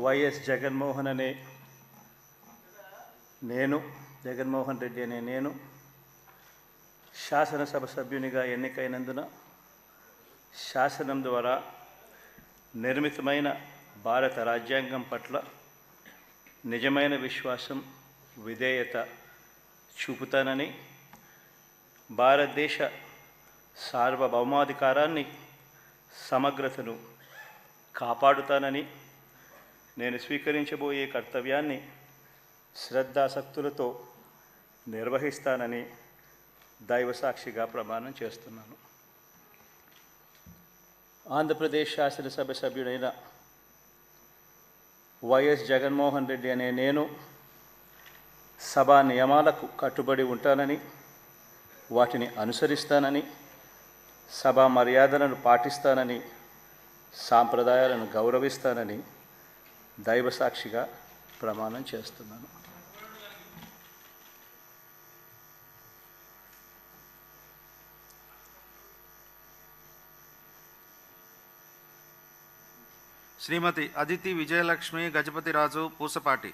YS Jaganmohan అనే నేను జగన్మోహన్ రెడ్డి అనే నేను శాసనసభ సభ్యునిగా ఎన్నికైనందున శాసనం ద్వారా నిర్మితమైన భారత రాజ్యాంగం పట్ల నిజమైన విశ్వాసం విధేయత చూపుతానని, భారతదేశ సార్వభౌమాధికారాన్ని సమగ్రతను కాపాడుతానని, నేను స్వీకరించబోయే కర్తవ్యాన్ని శ్రద్ధాసక్తులతో నిర్వహిస్తానని దైవసాక్షిగా ప్రమాణం చేస్తున్నాను. ఆంధ్రప్రదేశ్ శాసనసభ సభ్యుడైన వైఎస్ జగన్మోహన్ రెడ్డి అనే నేను సభా నియమాలకు కట్టుబడి ఉంటానని, వాటిని అనుసరిస్తానని, సభా మర్యాదలను పాటిస్తానని, సాంప్రదాయాలను గౌరవిస్తానని దైవసాక్షిగా ప్రమాణం చేస్తున్నాను. శ్రీమతి అదితి విజయలక్ష్మి గజపతిరాజు పూసపాటి.